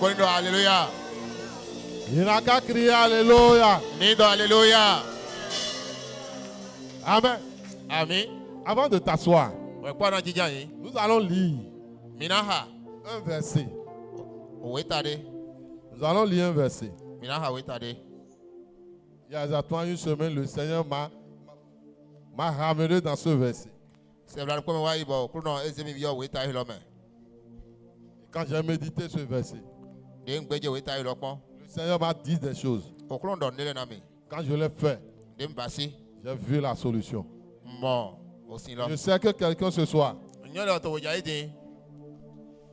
Alléluia. Il n'a qu'à crier Alléluia. Nido Alléluia. Amen. Amen. Avant de t'asseoir, Nous nous allons lire Minaha. un verset. Wetade. Nous allons lire un verset. Minaha wetade. Il y a exactement une semaine, le Seigneur m'a ramené dans ce verset. C'est vrai que moi, Quand j'ai médité ce verset, le Seigneur m'a dit des choses. Quand je l'ai fait, j'ai vu la solution. Je sais que quelqu'un ce soir,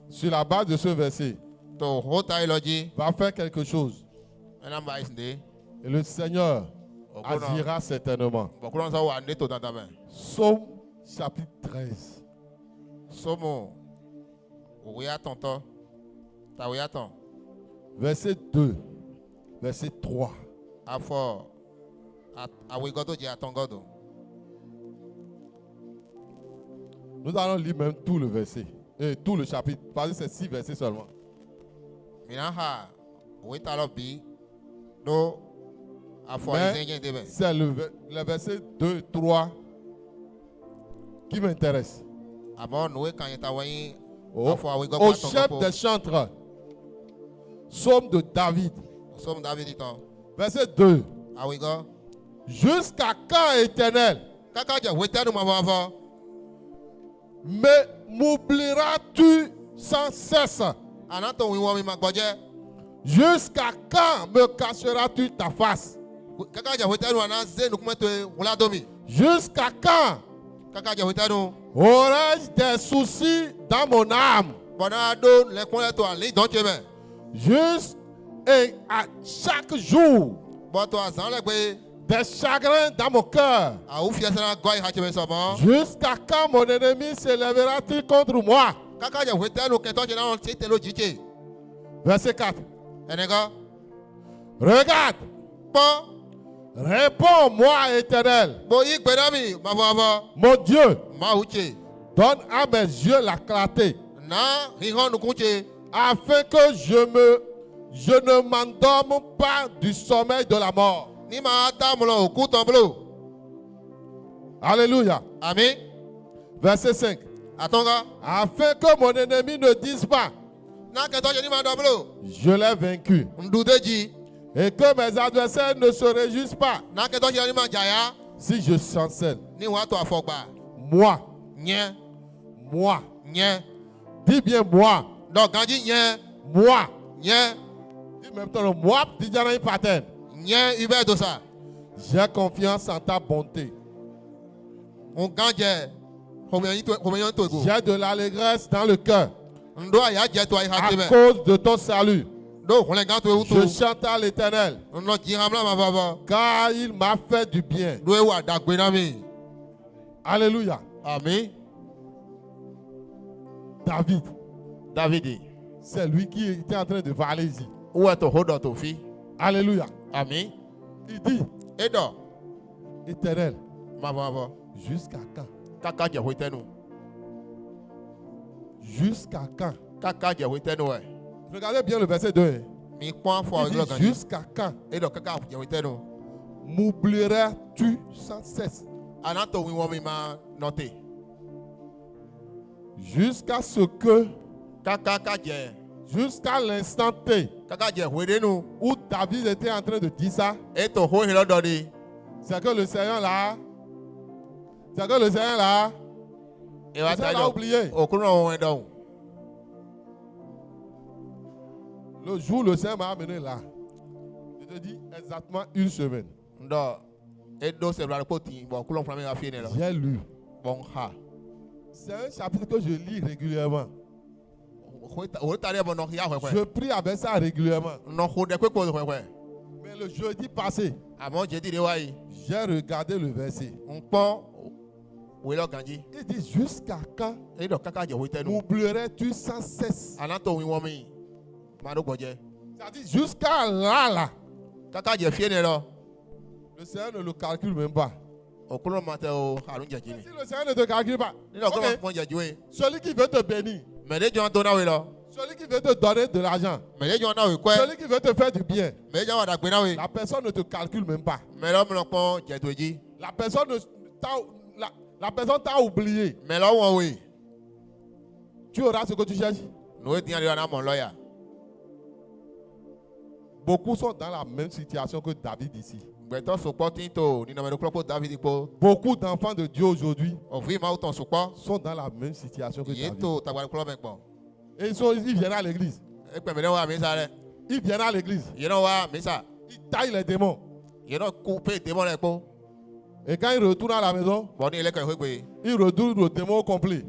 sur la base de ce verset, va faire quelque chose. Et le Seigneur agira certainement. Psaume chapitre 13. Verset 2. Verset 3. Nous allons lire même tout le verset. Et tout le chapitre. Parce que c'est 6 versets seulement. Mais c'est le verset 2 et 3 qui m'intéresse. Au chef des chantres, psaume de David. Verset 2. Jusqu'à quand, Éternel, m'oublieras-tu sans cesse? Jusqu'à quand me cacheras-tu ta face? Jusqu'à quand aurais-je des soucis dans mon âme? Juste et à chaque jour, des chagrins dans mon cœur. Jusqu'à quand mon ennemi s'élèvera-t-il contre moi? Verset 4. Regarde. Réponds-moi, Éternel. Mon Dieu. Donne à mes yeux la clarté. Afin que je ne m'endorme pas du sommeil de la mort. Alléluia. Amen. Verset 5. Afin que mon ennemi ne dise pas, je l'ai vaincu. Et que mes adversaires ne se réjouissent pas si je chancelle. Moi. Moi. Dis bien moi. Moi. Dis même ton moi. Dis bien pattern. J'ai confiance en ta bonté. J'ai de l'allégresse dans le cœur à cause de ton salut. Je chante à l'Éternel car il m'a fait du bien. Alléluia. Amen. David. C'est lui qui était en train de parler ici. Où est ton hold ton fille? Alléluia. Amen. Il dit, Éternel, jusqu'à quand? Jusqu'à quand? Regardez bien le verset 2. Il dit, jusqu'à quand m'oublieras-tu sans cesse? Jusqu'à ce que, jusqu'à l'instant T où David était en train de dire ça, c'est que le Seigneur là, il a oublié. Le jour où le Seigneur m'a amené là, je te dis exactement une semaine. J'ai lu. C'est un chapitre que je lis régulièrement. Je prie avec ça régulièrement. Mais le jeudi passé, j'ai regardé le verset. Il dit, jusqu'à quand m'oublierais-tu sans cesse? C'est-à-dire jusqu'à là. Le Seigneur ne le calcule même pas. Si le Seigneur ne te calcule pas, okay. Celui qui veut te bénir, Celui qui veut te donner de l'argent. Mais les gens ont quoi? Celui qui veut te faire du bien. Mais les gens ont d'accord oui. La personne ne te calcule même pas. Mais l'homme n'a pas dit. La personne la personne t'a oublié. Mais l'homme oui. Tu auras ce que tu cherches. Nous étions mon lawyer. Beaucoup sont dans la même situation que David ici. Beaucoup d'enfants de Dieu aujourd'hui sont dans la même situation que David. Et ils viennent à l'église. Ils viennent à l'église. Ils taillent les démons. Et quand ils retournent à la maison, ils retournent le démon complet.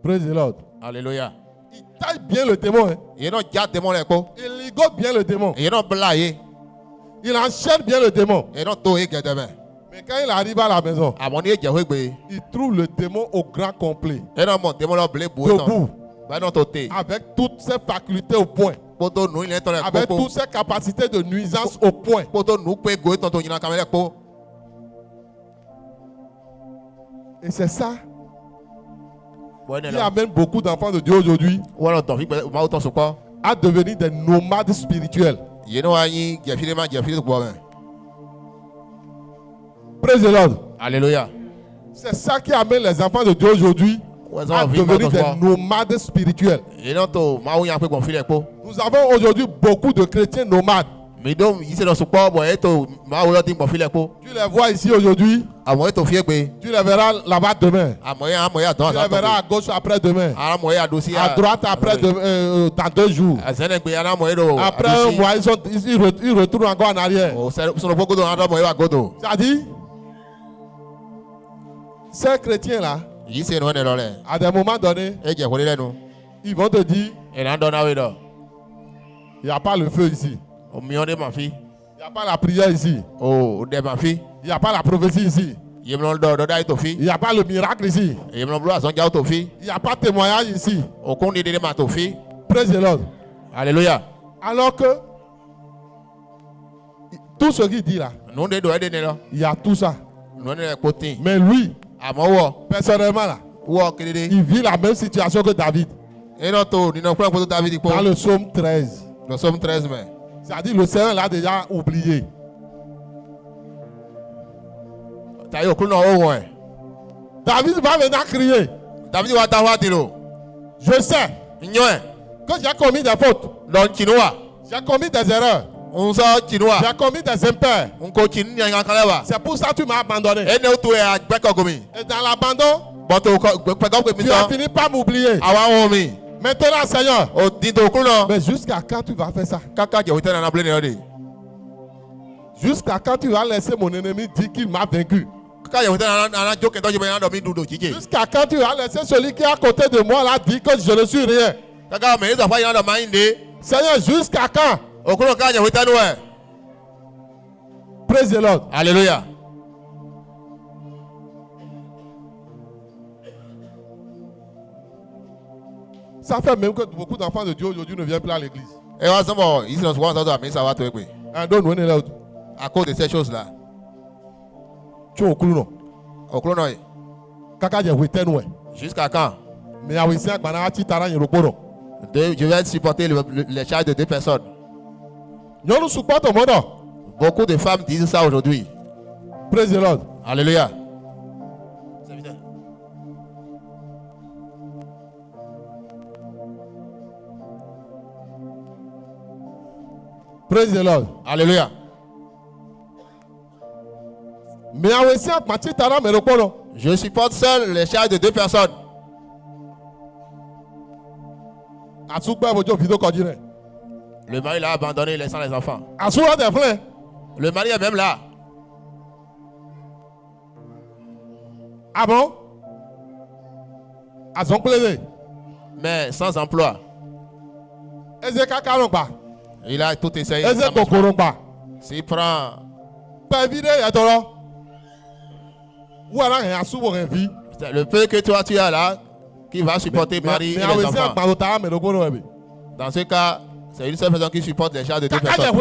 Praise the Lord. Alléluia. Il taille bien le démon. Hein. Il ligote bien le démon. Il enchaîne bien le démon. Mais quand il arrive à la maison, il trouve le démon au grand complet. Debout. Avec toutes ses facultés au point. Avec toutes ses capacités de nuisance au point. Et c'est ça qui amène beaucoup d'enfants de Dieu aujourd'hui à devenir des nomades spirituels. Praise the Lord. Alléluia. C'est ça qui amène les enfants de Dieu aujourd'hui à devenir des nomades spirituels. Nous avons aujourd'hui beaucoup de chrétiens nomades. Tu les vois ici aujourd'hui. Tu les verras là-bas demain. Tu les verras à gauche après-demain. À droite après dans 2 jours. Après un mois, ils retournent encore en arrière. C'est-à-dire, ces chrétiens-là, à des moments donnés, ils vont te dire, il n'y a pas le feu ici. Il n'y a pas la prière ici. Il n'y a pas la prophétie ici. Il n'y a pas le miracle ici. Il n'y a pas de témoignage ici. Praise the Lord. Alléluia. Alors que tout ce qu'il dit là, il y a tout ça. Mais lui, personnellement là, il vit la même situation que David. Dans le psaume 13. Le psaume 13, mais. C'est-à-dire le Seigneur l'a déjà oublié. David va maintenant crier. Je sais que j'ai commis des fautes. J'ai commis des erreurs. J'ai commis des impairs. C'est pour ça que tu m'as abandonné. Et dans l'abandon, tu as fini par m'oublier. Maintenant, Seigneur, mais jusqu'à quand tu vas faire ça? Jusqu'à quand tu vas laisser mon ennemi dire qu'il m'a vaincu? Jusqu'à quand tu vas laisser celui qui est à côté de moi là dire que je ne suis rien? Seigneur, jusqu'à quand? Praise the Lord. Alléluia. Ça fait même que beaucoup d'enfants de Dieu aujourd'hui ne viennent plus à l'église. À cause de ces choses-là. Tu es au clou, non? Jusqu'à quand? Je vais supporter les charges de 2 personnes. Beaucoup de femmes disent ça aujourd'hui. Praise the Lord. Alléluia. Praise the Lord. Alléluia. Je supporte seul les charges de 2 personnes. Le mari l'a abandonné laissant les enfants. Le mari est même là. Ah bon? Mais sans emploi. Il a tout essayé. S'il prend. Le peu que toi tu as là, qui va supporter mari et les enfants. Dans ce cas, c'est une seule personne qui supporte les charges de 2 personnes.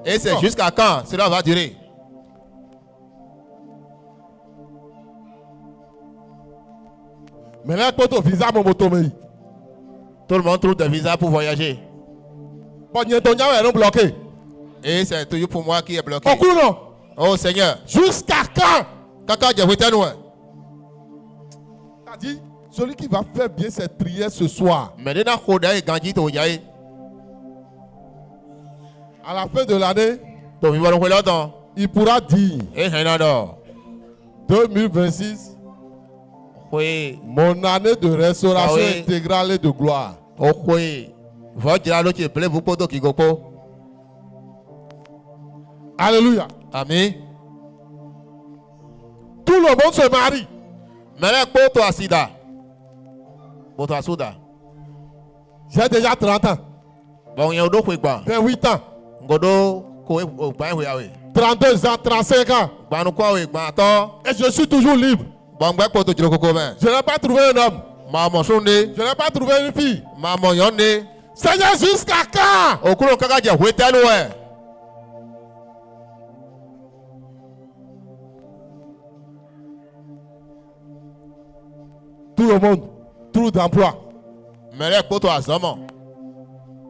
Et c'est jusqu'à quand cela va durer? Mais là, quand tu visa mon moto, tout le monde trouve des visas pour voyager. Bloqué. Et c'est toujours pour moi qui est bloqué. Oh Seigneur. Jusqu'à quand? Kaka Djahouetano. T'as dit, celui qui va faire bien cette prière ce soir. À la fin de l'année, il pourra dire 2026, mon année de restauration intégrale et de gloire. Alléluia. Amen. Tout le monde se marie. J'ai déjà 30 ans. 28 ans. 32 ans, 35 ans. Et je suis toujours libre. Je n'ai pas trouvé un homme. Je n'ai pas trouvé une fille. Seigneur, jusqu'à quand? Tout le monde, tout d'emploi.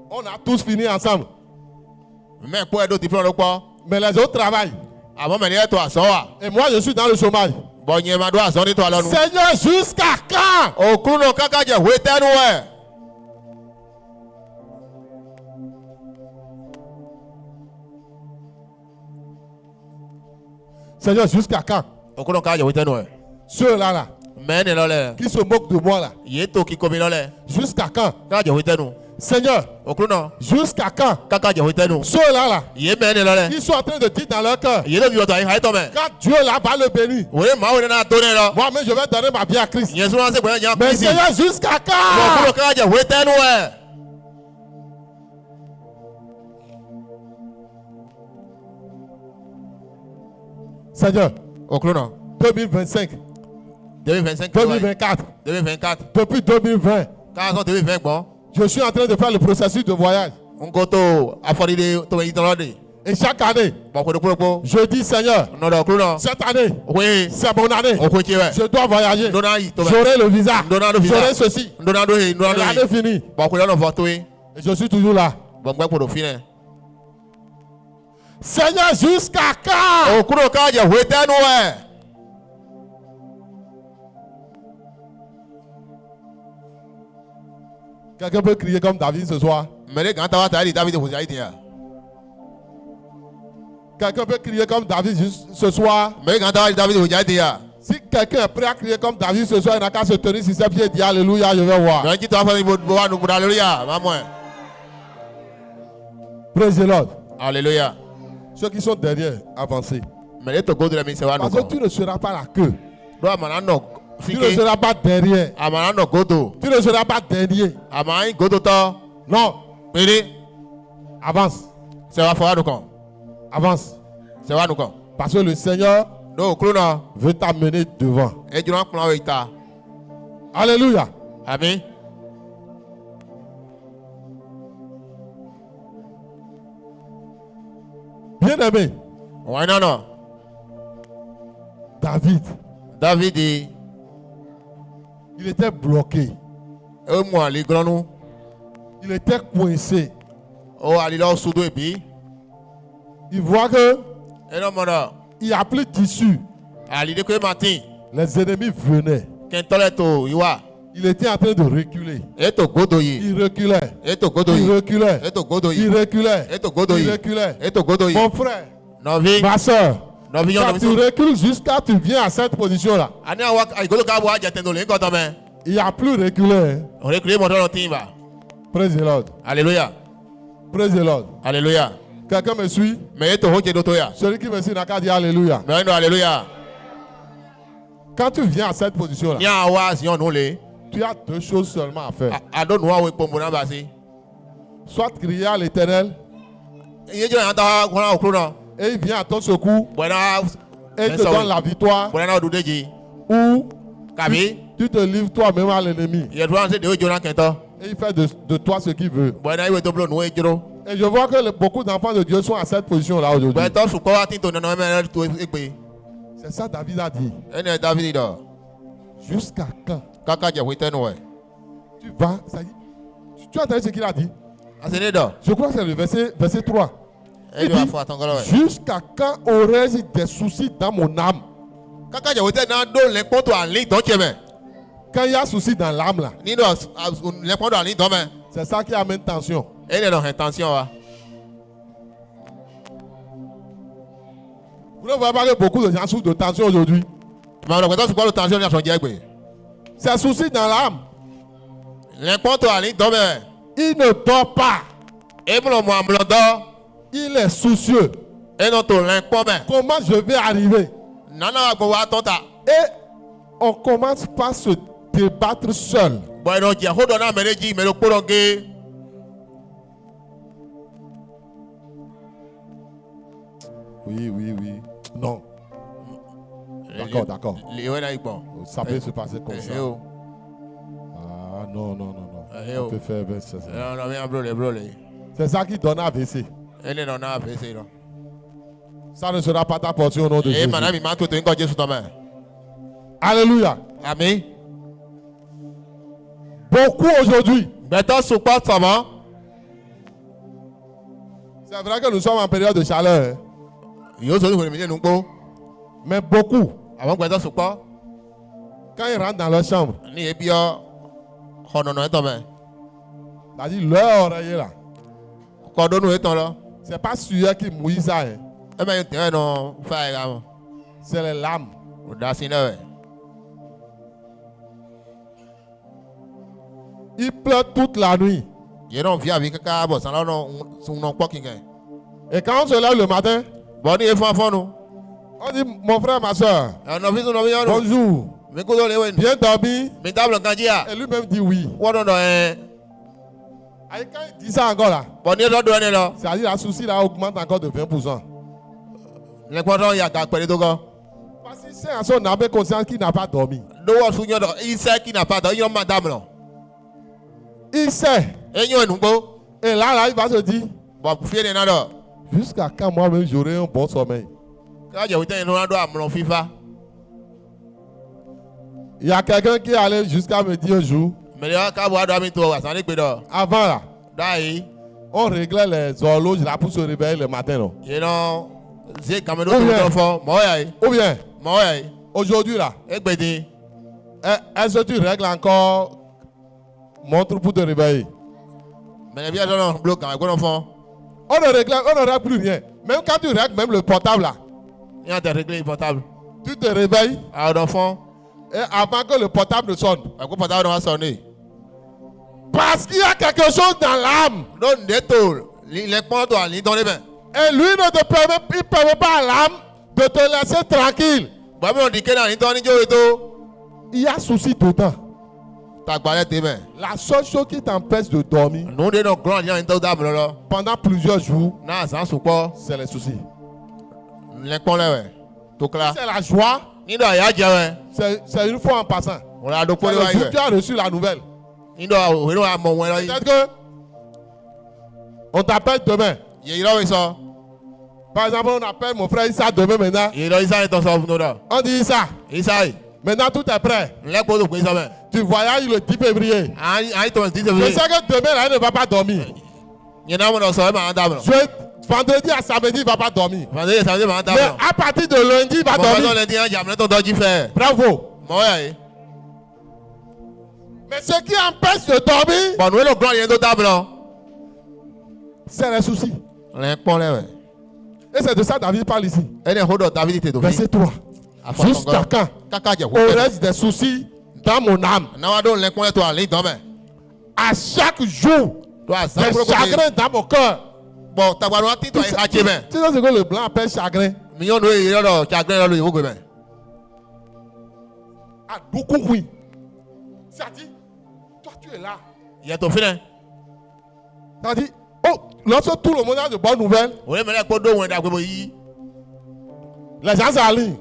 On a tous fini ensemble. Mais les autres travaillent. Et moi, je suis dans le chômage. Seigneur, jusqu'à quand? Seigneur, jusqu'à quand? Ceux-là, qui se moquent de moi là. Jusqu'à quand? Seigneur, jusqu'à quand? Ceux-là, ils sont en train de dire dans leur cœur, quand Dieu là va le bénir, moi-même je vais donner ma vie à Christ. Mais Seigneur, jusqu'à quand? Seigneur, 2025, 2024, depuis 2020, je suis en train de faire le processus de voyage. Et chaque année, je dis Seigneur, cette année, c'est mon année. Je dois voyager. J'aurai le visa. J'aurai ceci. L'année finie. Et je suis toujours là. Seigneur, jusqu'à quand? Quelqu'un peut crier comme David ce soir? Quelqu'un peut crier comme David ce soir? Si quelqu'un est prêt à crier comme David ce soir, il n'a qu'à se tenir sur ses pieds et dire Alléluia, je vais voir. Praise the Lord. Alléluia. Ceux qui sont derrière, avancez. Parce que tu ne seras pas la queue. Tu ne seras pas derrière. Tu ne seras pas dernier. Non. Avance. Avance. Parce que le Seigneur veut t'amener devant. Alléluia. Amen. Bien aimé. David, il était bloqué. Il était coincé. Il voit que il n'y a plus d'issue. Les ennemis venaient. Il était en train de reculer. Il reculait. Mon frère, ma soeur, quand tu recules jusqu'à tu viens à cette position-là, il n'y a plus reculé. Praise the Lord. Alléluia. Praise the Lord. Alléluia. Quelqu'un me suit? Celui qui me suit n'a qu'à dire Alléluia. Alléluia. Quand tu viens à cette position-là, tu as deux choses seulement à faire. Soit crier à l'Éternel, et il vient à ton secours et te donne la victoire, ou tu te livres toi-même à l'ennemi et il fait de toi ce qu'il veut. Et je vois que beaucoup d'enfants de Dieu sont à cette position-là aujourd'hui. C'est ça David a dit. Jusqu'à quand? Tu vas, ça dit. Tu as entendu ce qu'il a dit? Je crois que c'est le verset 3. Il dit, jusqu'à quand aurais-je des soucis dans mon âme? Quand il y a souci dans l'âme là, c'est ça qui amène tension. Vous ne voyez pas que beaucoup de gens souffrent de tension aujourd'hui? C'est souci dans l'âme. Il ne dort pas. Il est soucieux. Comment je vais arriver? Et on commence par se débattre seul. Oui. Non. D'accord. Ça peut se passer comme ça. Ah non. On peut faire ça. C'est ça qui donne AVC. Ça ne sera pas ta portion au nom de Jésus. Alléluia. Amen. Beaucoup aujourd'hui. C'est vrai que nous sommes en période de chaleur. Mais beaucoup, quand ils rentrent dans leur chambre, c'est-à-dire leur oreiller là, c'est pas celui qui mouille ça. C'est les lames. Il pleure toute la nuit. Et quand on se lève le matin, on dit mon frère, ma soeur, bonjour, bien dormi. Et lui-même dit oui. Et quand il dit ça encore là, c'est-à-dire la souci là augmente encore de 20%. Parce qu'il sait à son âme conscience qu'il n'a pas dormi. Il sait. Et là, il va se dire, jusqu'à quand moi-même j'aurai un bon sommeil. Il y a quelqu'un qui allait jusqu'à me dire un jour, avant là, on réglait les horloges là pour se réveiller le matin. Non? Ou bien aujourd'hui là, est-ce que tu règles encore montre pour te réveiller? On ne règle plus rien. Même quand tu règles même le portable là, tu te réveilles et avant que le portable ne sonne. Parce qu'il y a quelque chose dans l'âme. Et lui ne te permet pas à l'âme de te laisser tranquille. Il y a souci dedans. La seule chose qui t'empêche de dormir pendant plusieurs jours, c'est les soucis. C'est la joie. C'est une fois en passant. Tu as reçu la nouvelle. Peut-être que on t'appelle demain. Par exemple, on appelle mon frère Issa demain maintenant. On dit Issa. Maintenant tout est prêt. Tu voyages le 10 février. Je sais que demain là, il ne va pas dormir. Vendredi à samedi, il ne va pas dormir. Mais à partir de lundi, il va dormir. Bravo. Mais ce qui empêche de dormir, c'est les soucis. Et c'est de ça David parle ici. Verset 3. Jusqu'à quand au reste des soucis dans mon âme. À chaque jour, des chagrins dans mon cœur. Tu sais ce que le blanc appelle chagrin? Ah, beaucoup oui. Ça dit, toi tu es là. Ça dit, oh, lorsque tout le monde a de bonnes nouvelles, les gens s'alignent.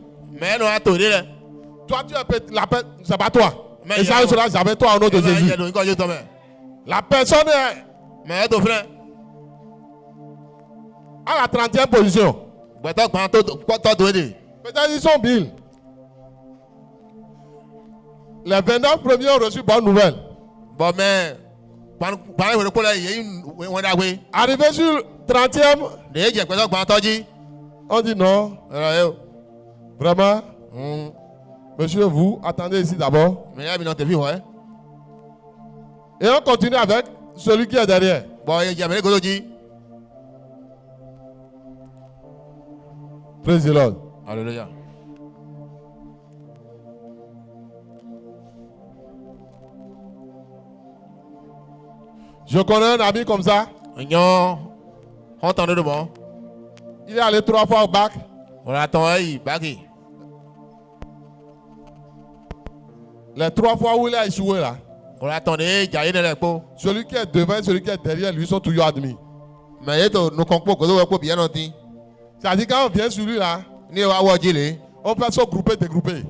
Toi tu es la paix, c'est pas toi. Et ça sera jamais toi au nom de Jésus. La personne est à la 30e position. Peut-être ils sont 1000. Les 29 premiers ont reçu bonne nouvelle. Bon, mais, arrivé sur le 30e, on dit non. Vraiment? Monsieur, vous, attendez ici d'abord. Et on continue avec celui qui est derrière. Praise the Lord. Alléluia. Je connais un ami comme ça. Il est allé 3 fois au bac. Les 3 fois où il a échoué là. Celui qui est devant et celui qui est derrière lui sont toujours admis. C'est-à-dire quand on vient sur lui là, on peut se grouper, dégrouper.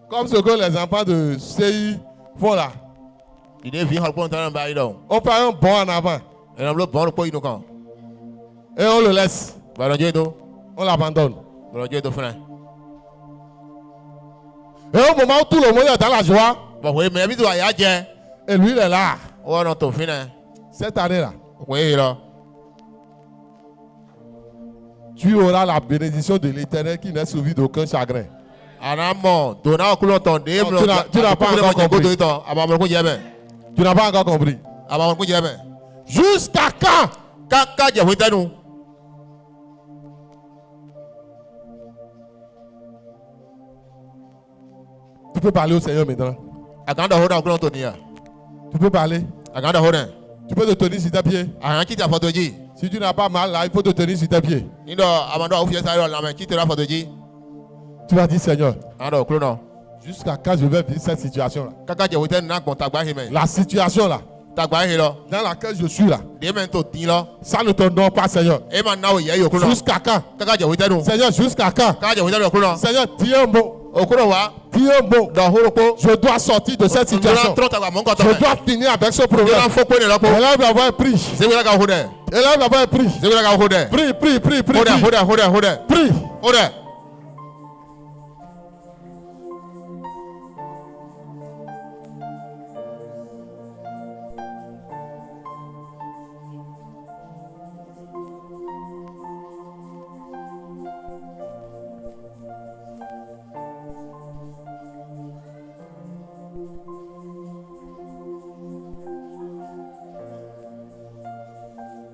Comme ce que les enfants de CI font là. On fait un bond en avant. Et on le laisse. On l'abandonne. Et au moment où tout le monde est dans la joie, et lui il est là. Cette année-là, tu auras la bénédiction de l'Éternel qui n'est suivie d'aucun chagrin. Tu n'as pas encore compris. Tu n'as pas encore compris. Jusqu'à quand? Tu peux parler au Seigneur maintenant. Tu peux parler. Tu peux te tenir sur tes pieds. Si tu n'as pas mal là, il faut te tenir sur tes pieds. Tu vas dire Seigneur, jusqu'à quand je vais vivre cette situation là? La situation là dans laquelle je suis là, ça ne t'honore pas Seigneur. Jusqu'à quand? Seigneur, jusqu'à quand? Seigneur, dis un mot. Dis un mot. Je dois sortir de cette situation. Je dois finir avec ce problème. Élève la voix et prie. Élève la voix et prie. Prie. Prie.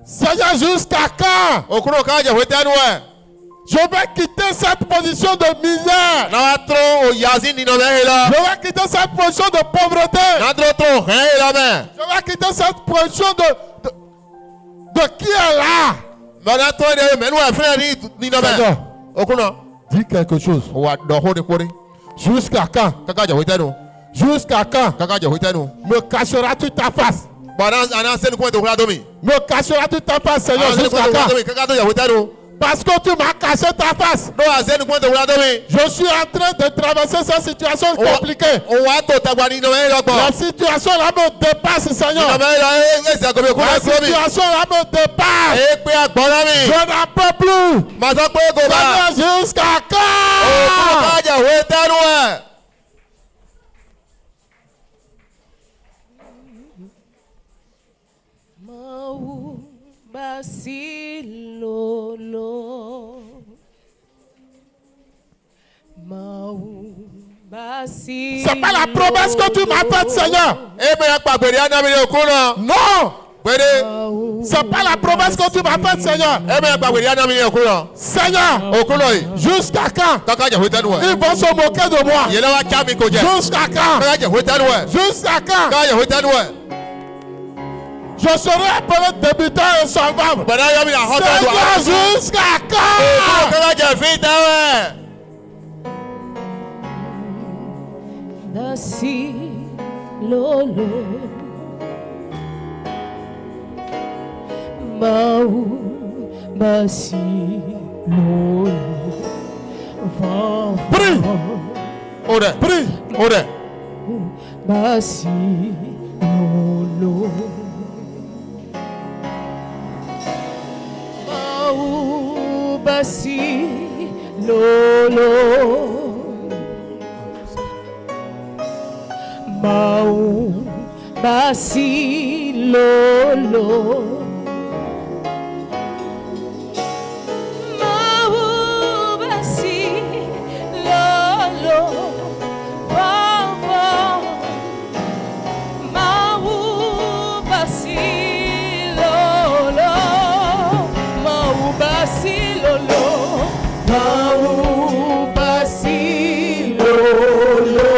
Seigneur, jusqu'à quand? Je vais quitter cette position de misère. Je vais quitter cette position de pauvreté. Je vais quitter cette position de qui est là. Seigneur, dis quelque chose. Jusqu'à quand? Jusqu'à quand? Me cacheras-tu ta face? Me cacheras-tu ta face, Seigneur, jusqu'à quand? Parce que tu m'as caché ta face. Je suis en train de traverser cette situation compliquée. La situation là me dépasse, Seigneur. La situation là me dépasse. Je n'en peux plus. Seigneur, jusqu'à quand? C'est pas la promesse que tu m'as faite, Seigneur. Non. C'est pas la promesse que tu m'as faite, Seigneur. Seigneur, jusqu'à quand ils vont se moquer de moi? Jusqu'à quand? Jusqu'à quand? Je serai appelé débutant insolvable. Seigneur, jusqu'à quand? Basi lolo mau basi lolo Prie. Prie. basi lolo mau basi lolo mau basi lolo mau basi lolo baba mau basi lolo mau basi lolo mau basi lolo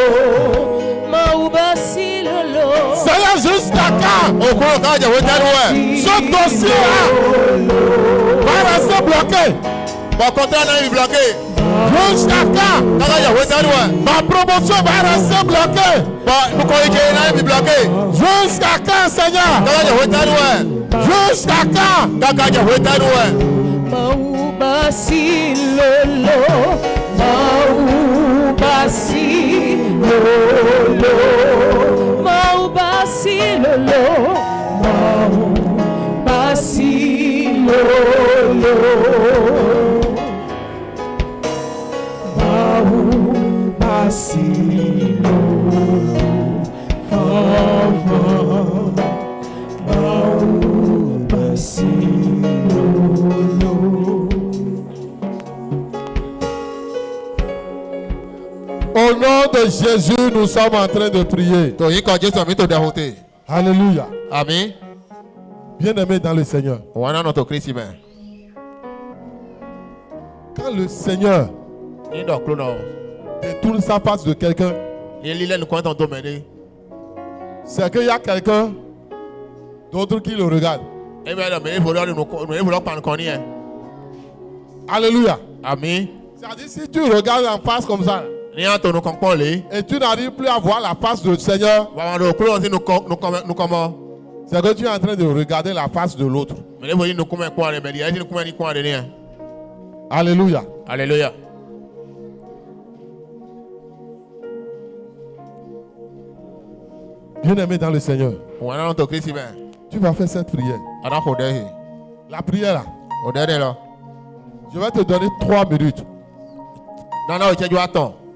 mau basi lolo. Seigneur, jusqu'à quand? Au cours de Ce dossier-là va rester bloqué. Mon contrat est bloqué. Jusqu'à quand? Ma promotion va rester bloquée. Jusqu'à quand, Seigneur? Jusqu'à quand? Mau basi lolo mau basi lolo mau basi lolo mau basi lolo mau basi lolo fava mau basi lolo. Au nom de Jésus, nous sommes en train de prier. Alléluia. Amen. Bien-aimés dans le Seigneur. Quand le Seigneur détourne sa face de quelqu'un, c'est qu'il y a quelqu'un d'autre qui le regarde. Alléluia. Amen. C'est-à-dire, si tu regardes en face comme ça, et tu n'arrives plus à voir la face du Seigneur, c'est que tu es en train de regarder la face de l'autre. Alléluia. Alléluia. Bien-aimé dans le Seigneur, tu vas faire cette prière. La prière là, je vais te donner 3 minutes.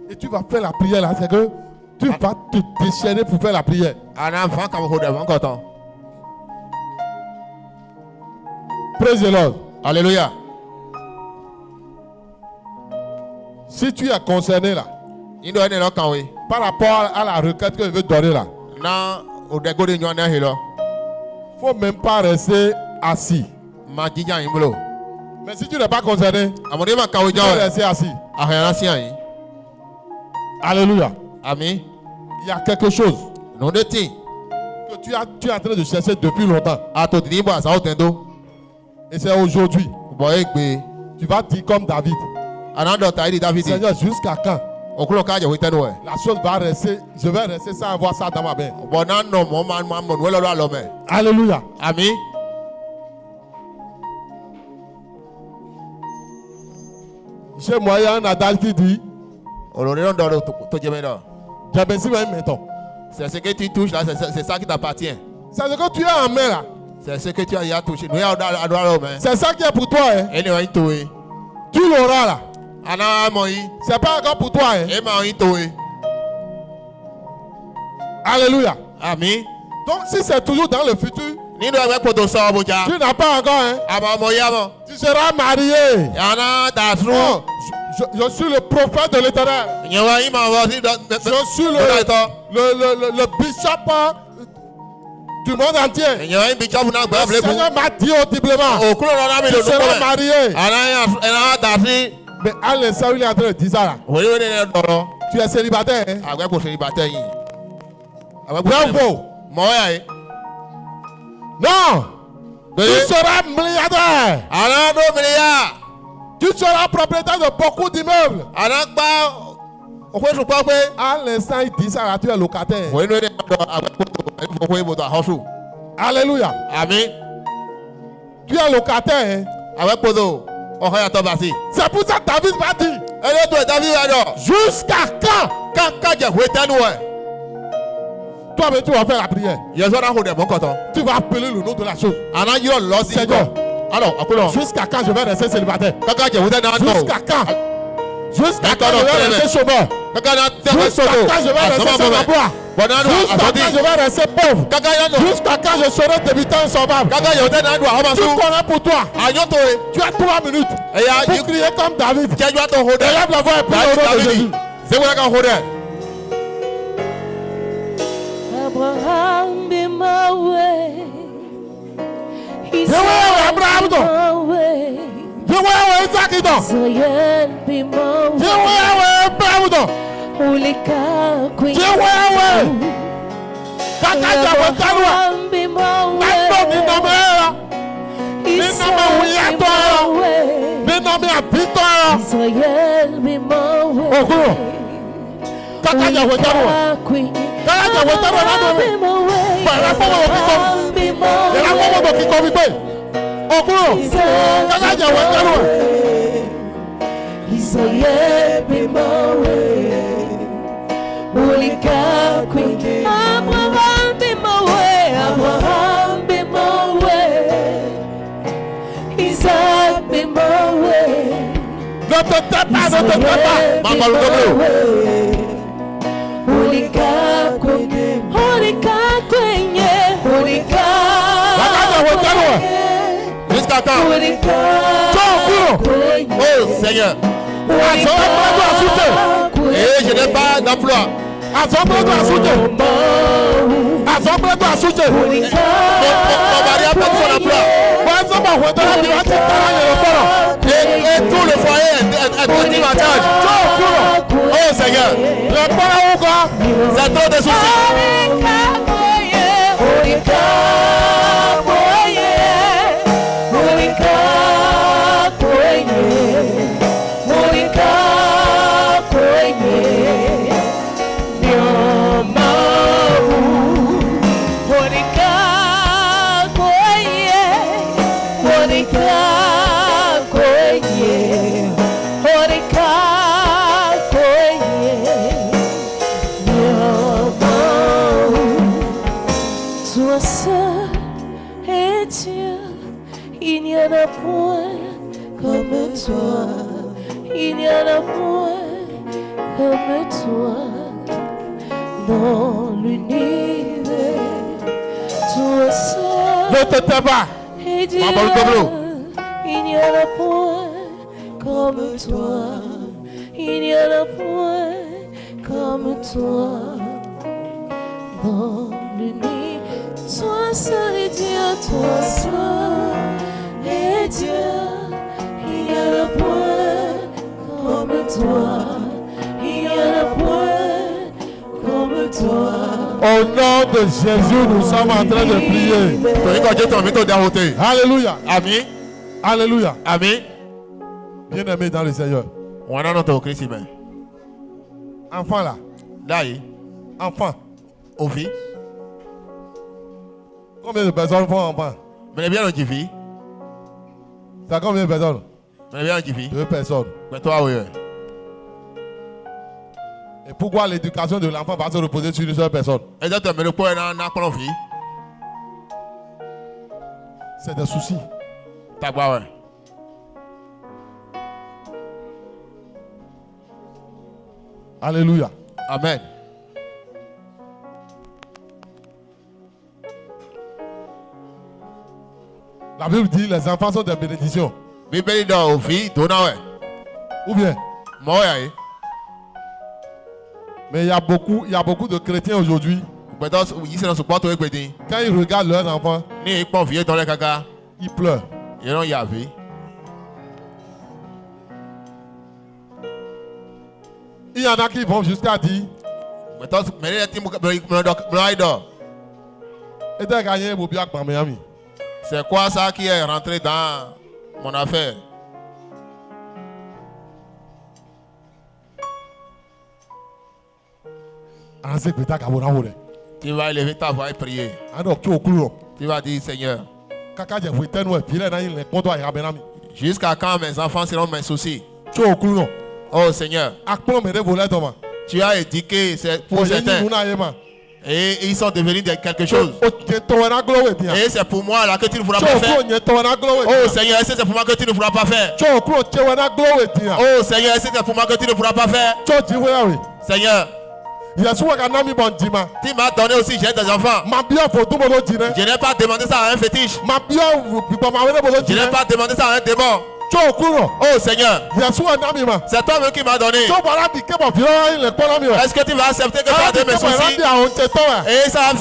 Et tu vas faire la prière là, c'est que tu vas te déchaîner pour faire la prière. Praise the Lord. Alléluia. Si tu es concerné là, par rapport à la requête que je veux te donner là, il ne faut même pas rester assis. Mais si tu n'es pas concerné, tu peux rester assis. Alléluia. Amen. Il y a quelque chose que tu es en train de chercher depuis longtemps. Et c'est aujourd'hui. Tu vas dire comme David. Seigneur, jusqu'à quand? La chose va rester, je vais rester sans avoir ça dans ma main. Alléluia. Amen. Chez moi, il y a un adage qui dit c'est ce que tu touches là, c'est ça qui t'appartient. C'est ce que tu as en main là. C'est ce que tu as touché. C'est ça qui est pour toi. Hein. Tu l'auras là. C'est pas encore pour toi. Hein. Alléluia. Amen. Donc si c'est toujours dans le futur, tu n'as pas encore. Hein. Tu seras marié. Oh, je suis le prophète de l'Éternel. Je suis le bishop du monde entier. Le Seigneur m'a dit audiblement. Tu seras marié. Mais à l'instant où il est en train de dire ça là, tu es célibataire. Hein? Bravo. Non. Tu seras milliardaire. Tu seras propriétaire de beaucoup d'immeubles. À l'instant il dit ça là, tu es locataire. Alléluia. Amen. Tu es locataire. Hein? C'est pour ça que David va dire. Jusqu'à quand? Toi-même, tu vas faire la prière. Tu vas appeler le nom de la chose. Seigneur, jusqu'à quand je vais rester célibataire? Jusqu'à quand? Jusqu'à quand je vais rester chômeur. Jusqu'à quand je vais rester sans emploi. Jusqu'à quand je vais rester pauvre. Jusqu'à quand je serai débutant insolvable. Tout connaît pour toi. Tu as 3 minutes pour crier comme David. Élève la voix et prie au nom de Jésus. Abraham be my way. He said, Abraham be my way. Zion be my way. Holy God, Queen. Abraham be my way. He said, be my way. Zion be my way. Holy God, Queen. Abraham be my way. Abraham be my way. He said, yeah, be my way. Holy God, Queen. Abraham be my way. Abraham be my way. Isaac be my way. Ne te tais pas, ne te tais pas. Holy God, Queen. Holy God, Queen. Holy God. Jusqu'à quand? Oh Seigneur. Et je n'ai pas d'emploi. Mon mari a perdu son emploi. Et tout le foyer est pris en charge. Oh Seigneur. C'est trop de soucis. Il n'y en a point comme toi. Il n'y en a point comme toi. Dans l'univers, toi seul. Ne te tais pas. Et Dieu, il n'y en a point comme toi. Il n'y en a point comme toi. Dans l'univers, toi seul est Dieu, toi seul. Et Dieu, il n'y en a point comme toi. Il n'y en a point comme toi. Au nom de Jésus, nous sommes en train de prier. Alléluia. Amen. Alléluia. Amen. Bien-aimé dans le Seigneur. Enfant là. Enfant. Ovi. Combien de personnes font enfant? Mais bien le Jiffy. C'est combien de personnes? Mais bien le Jiffy. 2 personnes. Mais toi, oui. Et pourquoi l'éducation de l'enfant va se reposer sur une seule personne? C'est des soucis. Alléluia. Amen. La Bible dit les enfants sont des bénédictions. Ou bien? Mais il y a beaucoup de chrétiens aujourd'hui. Quand ils regardent leurs enfants, ils pleurent. Il y en a qui vont jusqu'à dire c'est quoi ça qui est rentré dans mon affaire? Tu vas élever ta voix et prier. Tu vas dire, Seigneur, jusqu'à quand mes enfants seront mes soucis? Oh Seigneur, tu as éduqué pour certains. Et ils sont devenus quelque chose. Et c'est pour moi là que tu ne feras pas faire. Oh Seigneur, est-ce que c'est pour moi que tu ne feras pas faire? Oh Seigneur, est-ce que c'est pour moi que tu ne feras pas faire? Seigneur, tu m'as donné aussi, j'ai des enfants. Je n'ai pas demandé ça à un fétiche. Je n'ai pas demandé ça à un démon. Oh Seigneur, c'est toi-même qui m'as donné. Est-ce que tu vas accepter que tu as de mes soucis? Et ça ma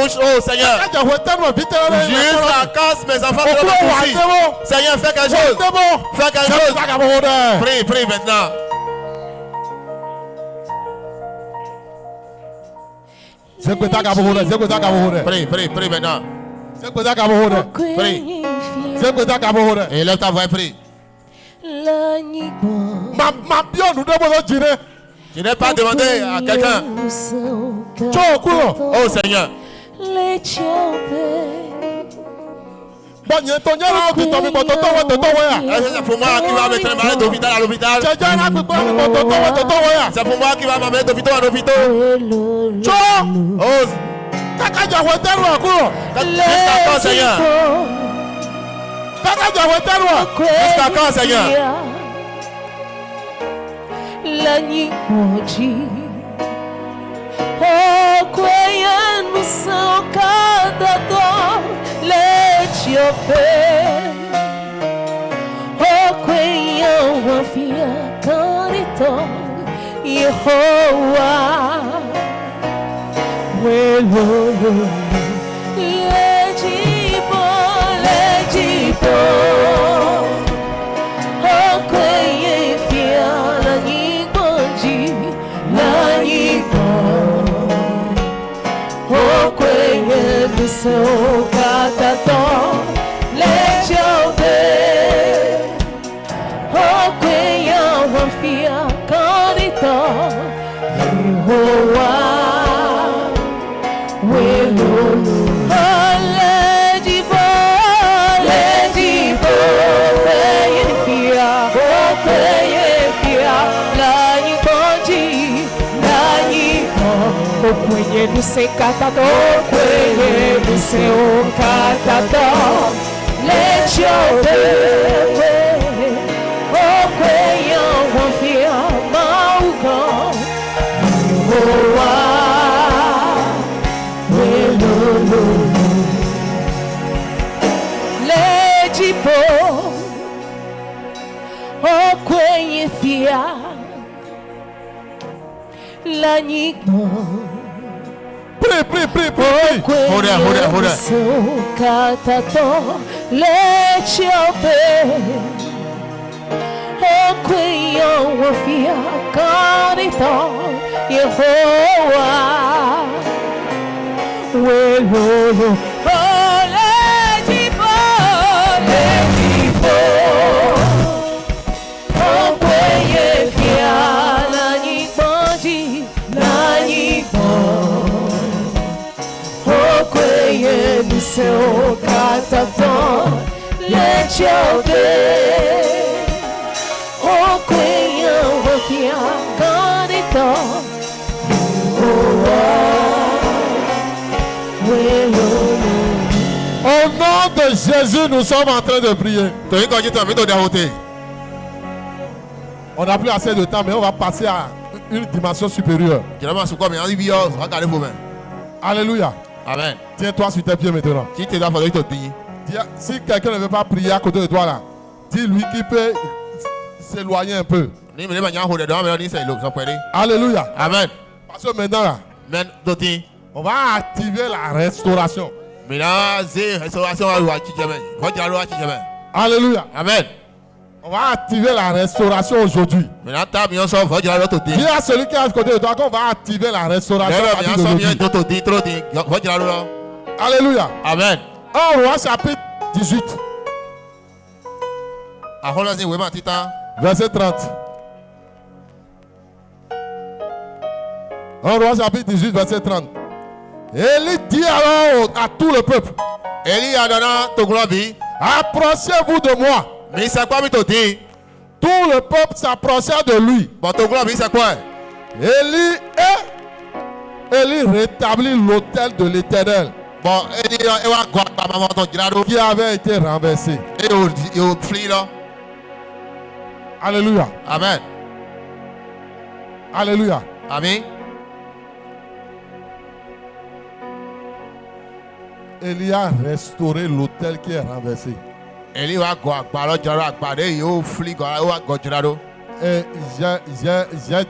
bouche. Oh Seigneur, jusqu'à casse mes enfants de mes soucis. Seigneur, fais quelque chose. Fais quelque chose. Prie maintenant. Prie maintenant. Prie. Et lève ta voix et prie. Je n'ai pas demandé à quelqu'un. Oh Seigneur. C'est pour moi qui va mettre malade d'hôpital à l'hôpital. C'est pour moi qui va m'amener d'hôpital à l'hôpital. Oh. Jusqu'à quand, Seigneur? Jusqu'à quand, Seigneur? Kwenye duse catador, kwenye duse o catador, let your baby, oh kwenye wafia mauga, oh let you go, oh kwenye fia, la nigma. Prie. Hold on. Let your baby, oh queen, wafia carito, Yehovah, well, oh let it go, oh queen, fia la niboji, la nibo. Du seu catador, let your day, oh queen, what you got it all, au nom de Jésus, nous sommes en train de prier. On n'a plus assez de temps, mais on va passer à une dimension supérieure. Alléluia. Amen. Tiens-toi sur tes pieds maintenant. Si quelqu'un ne veut pas prier à côté de toi là, dis-lui qu'il peut s'éloigner un peu. Alléluia. Amen. Parce que maintenant là, on va activer la restauration. Alléluia. Amen. On va activer la restauration aujourd'hui. Il y a celui qui est à côté de toi qu'on va activer la restauration. Alléluia. Amen. 1 Roi chapitre 18. Verset 30. 1 Roi chapitre 18, verset 30. Élie dit alors à tout le peuple, approchez-vous de moi. Tout le peuple s'approcha de lui. Élie et Élie rétablit l'autel de l'Éternel qui avait été renversé. Alléluia. Amen. Alléluia. Amen. Élie a restauré l'autel qui est renversé. Et j'ai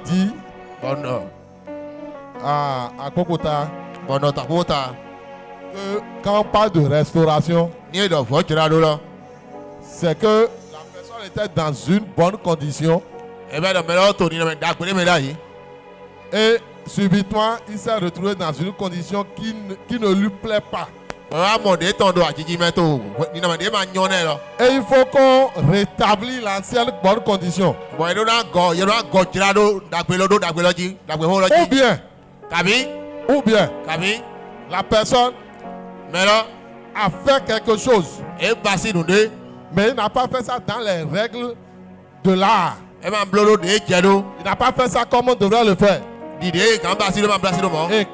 dit à Kokota que quand on parle de restauration, c'est que la personne était dans une bonne condition et subitement il s'est retrouvé dans une condition qui ne lui plaît pas. Et il faut qu'on rétablisse l'ancienne bonne condition. Ou bien la personne a fait quelque chose, mais il n'a pas fait ça dans les règles de l'art. Il n'a pas fait ça comme on devrait le faire. Et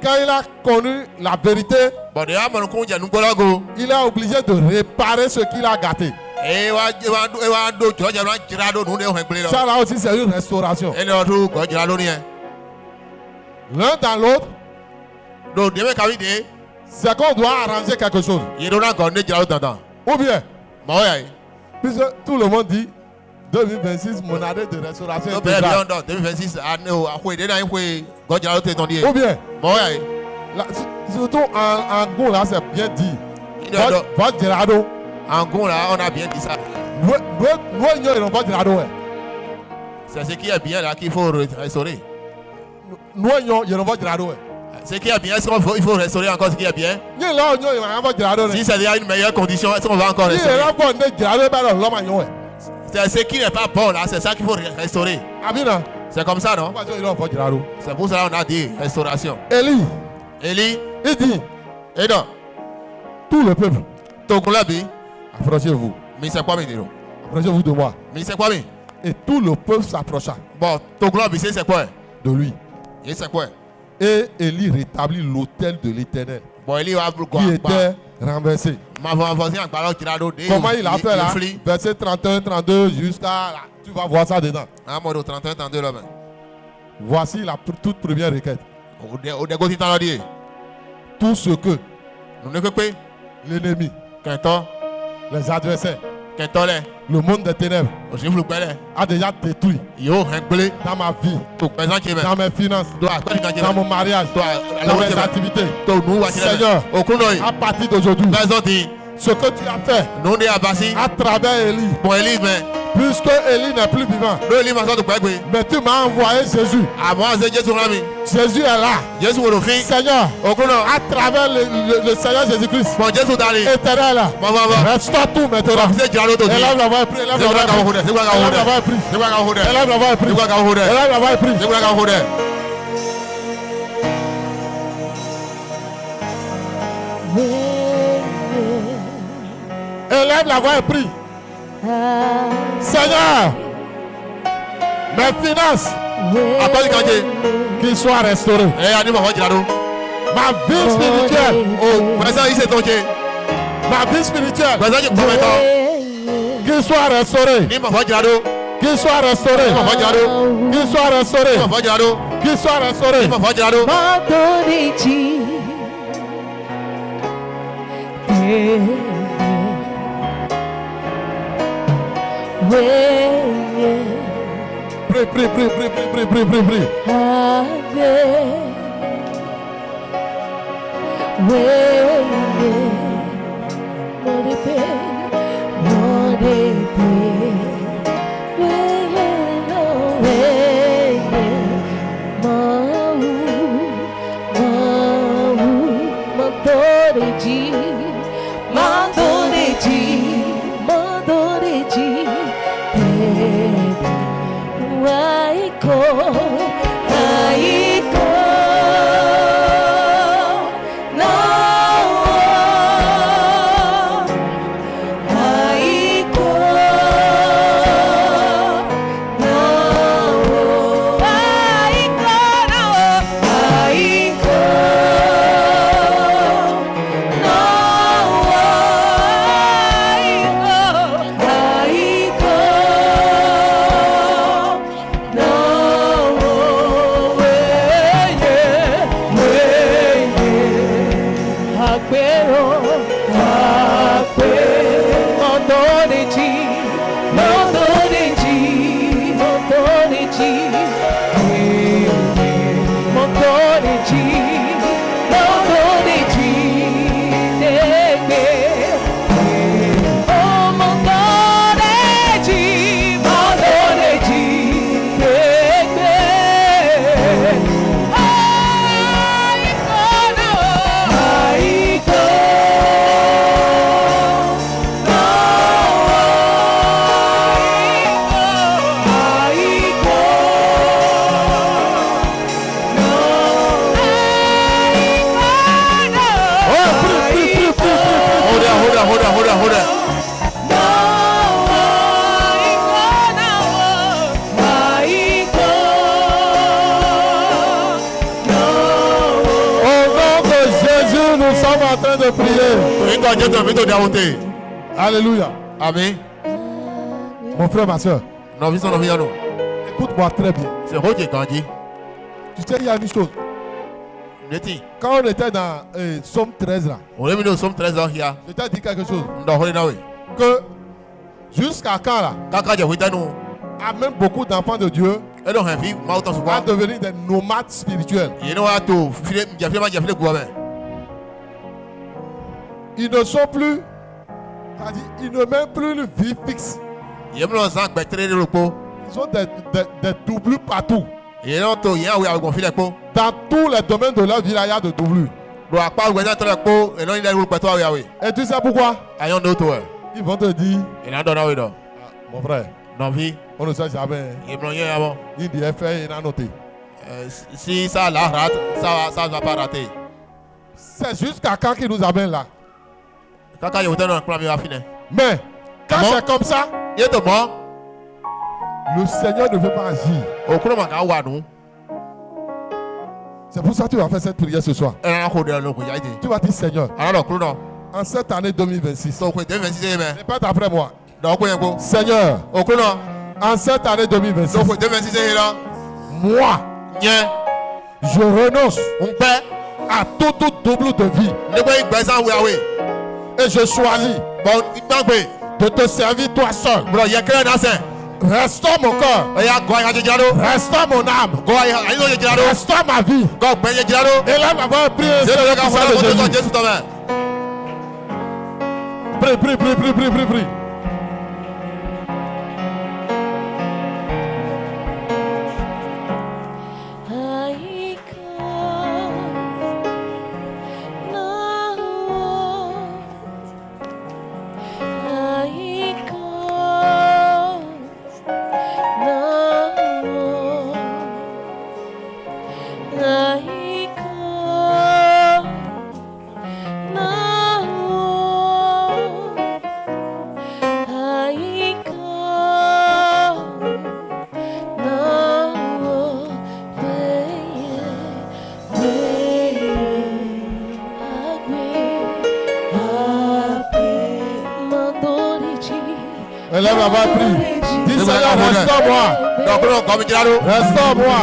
quand il a connu la vérité, il est obligé de réparer ce qu'il a gâté. Ça là aussi c'est une restauration. L'un dans l'autre, c'est qu'on doit arranger quelque chose. Ou bien, puisque tout le monde dit 2026, mon année de restauration est déjà. 2026, Ou bien, surtout en Gon là, c'est bien dit. Votre Gerardo. En Gon là, on a bien dit ça. C'est ce qui est bien là qu'il faut restaurer. Ce qui est bien, est-ce qu'il faut restaurer encore ce qui est bien? Si c'est déjà une meilleure condition, est-ce qu'on va encore restaurer? C'est ce qui n'est pas bon là, c'est ça qu'il faut restaurer. C'est comme ça, non? C'est pour ça qu'on a dit restauration. Élie, il dit, et donc, tout le peuple, approchez-vous. Mais c'est quoi, mais approchez-vous de moi. Mais c'est quoi, mais? Et tout le peuple s'approcha. Bon, ton globe, c'est quoi? De lui. Et c'est quoi? Et Élie rétablit l'autel de l'Éternel qui était renversé. Comment il a fait là? Verset 31, 32 jusqu'à là. Tu vas voir ça dedans. Voici la toute première requête. Tout ce que l'ennemi, les adversaires, le monde des ténèbres a déjà détruit dans ma vie, dans mes finances, dans mon mariage, dans mes activités. Seigneur, à partir d'aujourd'hui, ce que tu as fait à travers Élie, puisque Élie n'est plus vivant, mais tu m'as envoyé Jésus. Jésus est là. Seigneur, à travers le Seigneur Jésus-Christ, éternel, restaure tout maintenant. Élève la voix et prie. Élève la voix et prie. Élève la voix et prie. Élève la voix et prie. Élève la voix et prie. Seigneur, mes finances qu'ils soient restaurées. Ma vie spirituelle, ma vie spirituelle, qu'ils soient restaurés. Qu'ils soient restaurés. Qu'ils soient restaurés. Qu'ils soient restaurés. Prie. De prier. Alléluia. Amen. Mon frère, ma soeur. Écoute-moi très bien. C'est vrai que quand tu sais, il y a une chose. Quand on était dans Somme 13 là, je t'ai dit quelque chose. Que jusqu'à quand là, même beaucoup d'enfants de Dieu vont devenir des nomades spirituels. Ils ne sont plus, ils ne mènent plus une vie fixe. Ils ont des doublures partout. Dans tous les domaines de leur vie, il y a des doublures. Et tu sais pourquoi? Ils vont te dire, mon frère, on ne sait jamais. Il dit fait, il a noté. Si ça la rate, ça ne va pas rater. C'est jusqu'à quand qu'il nous amène là. Mais quand c'est comme ça, le Seigneur ne veut pas agir. C'est pour ça que tu vas faire cette prière ce soir. Tu vas dire Seigneur, en cette année 2026, répète après moi. Seigneur, en cette année 2026, moi, je renonce à tout double de vie. Et je choisis de te servir toi seul. Restaure mon corps. Restaure mon âme. Restaure ma vie. Et là, ma voix prie. Prie. Élève la voix, prie. Dis Seigneur, restaure-moi. Restaure-moi.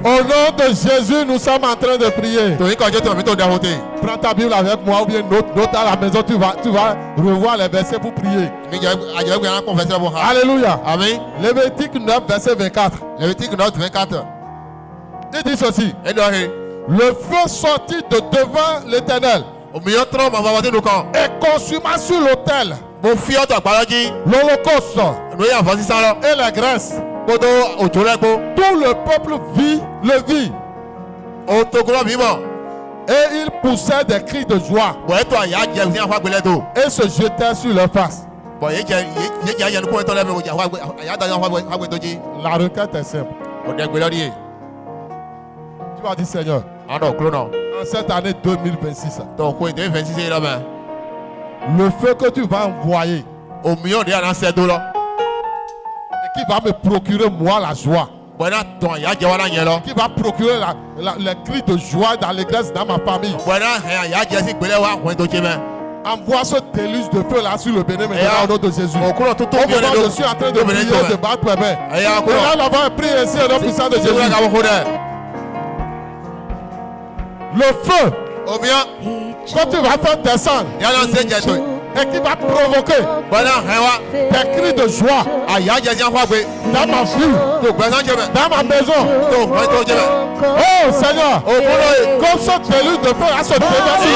Au nom de Jésus, nous sommes en train de prier. Prends ta Bible avec moi ou bien note à la maison. Tu vas revoir les versets pour prier. Alléluia. Amen. Lévitique 9, verset 24. Lévitique 9, 24. Il dit ceci. Le feu sortit de devant l'Éternel et consuma sur l'autel L'Holocauste et la Grèce. Tout le peuple le vit. Et ils poussaient des cris de joie. Et se jetaient sur leur face. La requête est simple. Tu vas dire Seigneur, en cette année 2026, le feu que tu vas envoyer et qui va me procurer moi la joie, qui va procurer les cris de joie dans l'église, dans ma famille. Envoie ce déluge de feu là sur le Bénin maintenant au nom de Jésus. Au moment où je suis en train de prier, de battre mes mains. Et là, là-bas, prie ainsi au nom puissant de Jésus. Le feu, quand tu vas faire descendre, et qui va provoquer des cris de joie dans ma vie, dans ma maison. Oh Seigneur, comme ce déluge de feu à se déverser.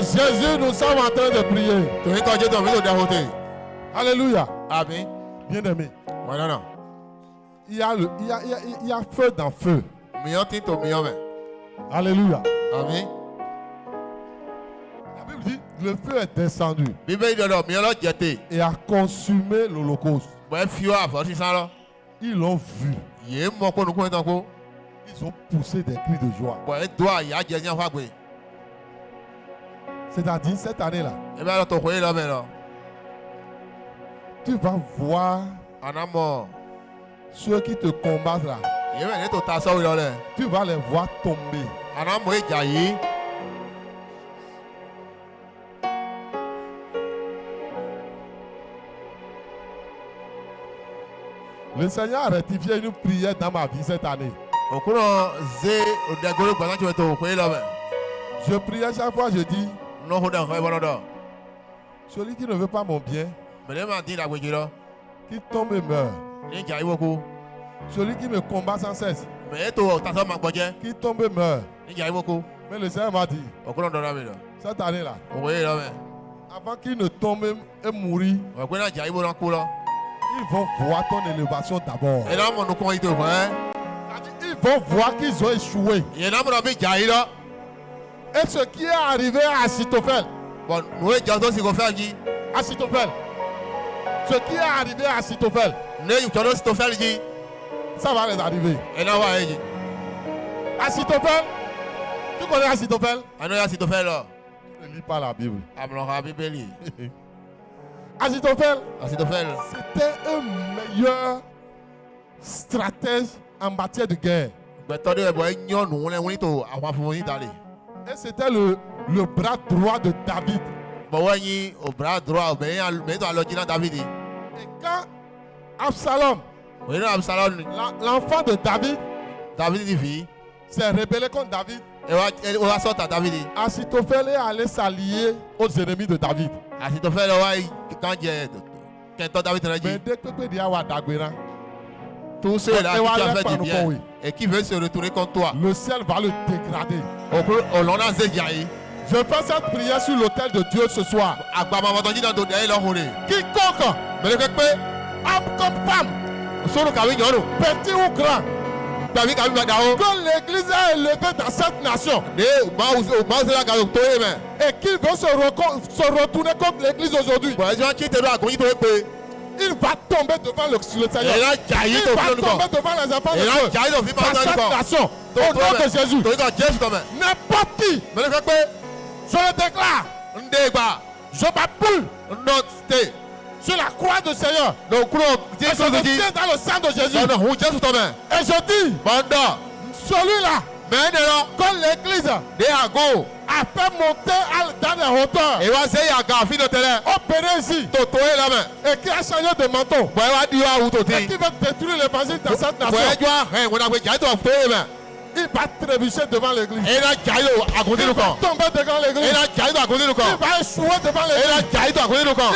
Jésus, nous sommes en train de prier. Alléluia. Amen. Bien-aimé. Il y a feu dans feu. Alléluia. Amen. La Bible dit le feu est descendu et a consumé l'Holocauste. Ils l'ont vu. Ils ont poussé des cris de joie. C'est-à-dire cette année-là, tu vas voir ceux qui te combattent là. Tu vas les voir tomber. Le Seigneur a rectifié une prière dans ma vie cette année. Je priais chaque fois, je dis, celui qui ne veut pas mon bien, qui tombe et meurt. Celui qui me combat sans cesse, qui tombe et meurt. Mais le Seigneur m'a dit, Cette année-là, Oui, là, mais. avant qu'ils ne tombent et mourent, On va dire, il va couler. ils vont voir ton élévation d'abord. Et là, mon nom, il te voit. Ils vont voir qu'ils ont échoué. Il y a un homme qui a là. Et ce qui est arrivé à Achitophel. Bon, nous, il y a un qui fait qui. Achitophel. Ce qui est arrivé à Achitophel. Ça va les arriver. Et là, ouais. Achitophel. Tu connais Achitophel? Ah non, Achitophel là. Ne lis pas la Bible. Ah, mais la Bible. Achitophel. Achitophel. C'était un meilleur stratège en matière de guerre. Et c'était le bras droit de David. Et quand Absalom, l'enfant de David, s'est rébellé contre David, Achitophel est allé s'allier aux ennemis de David. Mais dès que tu dis à tous ceux-là qui ont fait du bien et qui veulent se retourner contre toi, le ciel va le dégrader. Je fais cette prière sur l'autel de Dieu ce soir. Quiconque, homme comme femme, petit ou grand, que l'église a élevé dans cette nation et qui veut se retourner contre l'église aujourd'hui, il va tomber devant le Seigneur. Il va tomber devant les enfants de Dieu. Dans cette nation, au nom de Jésus, n'importe qui, je le déclare, je m'appuie sur la croix du Seigneur. Et je me tiens dans le sang de Jésus. Et je dis, celui-là, quand l'église a fait monter dans les hauteurs, opéré ici, et qui a changé de manteau, et qui veut détruire l'évangile dans cette nation, il va trébucher devant l'église. Il va tomber devant l'église. Il va échouer devant l'église.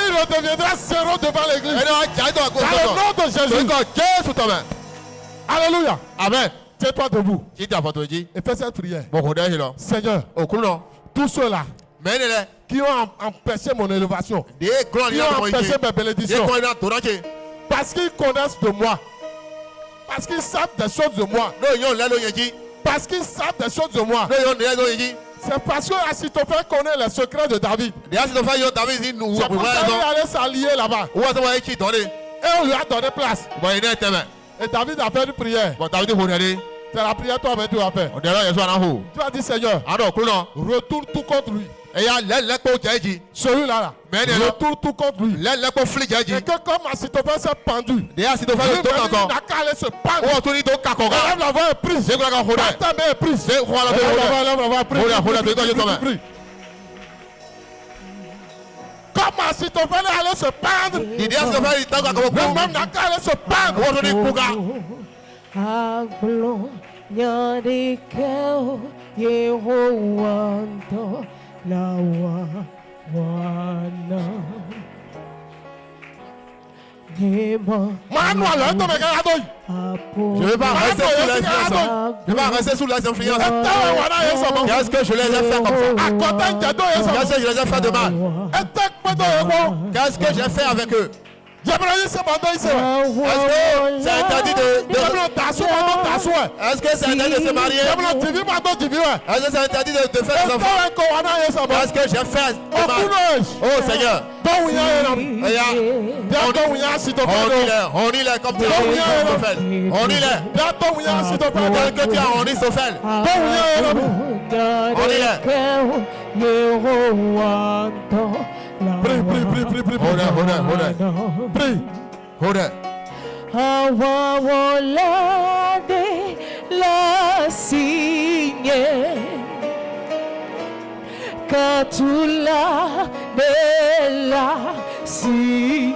Il redeviendra zéro devant l'église. Dans le nom de Jésus. Alléluia. Amen. Tiens-toi debout. Et fais cette prière. Seigneur, tous ceux-là qui ont empêché mon élévation, qui ont empêché mes bénédictions, parce qu'ils connaissent de moi, parce qu'ils savent des choses de moi, parce qu'ils savent des choses de moi, c'est parce que Achitophel connaît les secrets de David. C'est pour ça qu'il allait s'allier là-bas. Et on lui a donné place. Et David a fait une prière. C'est la prière toi tu vas faire. Tu vas dire Seigneur, retourne tout contre lui. Celui-là, retourne tout contre lui. Et que comme Achitophel s'est pendu, il n'a qu'à aller se pendre. Lève la voix et prie. Ta main et prie. Lève la voix et prie. Comme Achitophel est allé se pendre, lui-même n'a qu'à aller se pendre. Je vais pas rester sous les influences. Qu'est-ce que je les ai fait comme ça? Qu'est-ce que je les ai fait de mal? Qu'est-ce que j'ai fait avec eux? Est-ce que c'est interdit Est-ce que c'est interdit de se marier? Est-ce que c'est interdit de faire des enfants? Est-ce que j'ai fait de mal? Oh Seigneur. On y les comme tu as fait. On y les. Tel que tu as honni Sophel. On y les. Prie. Prie. La signe Katula de la signe.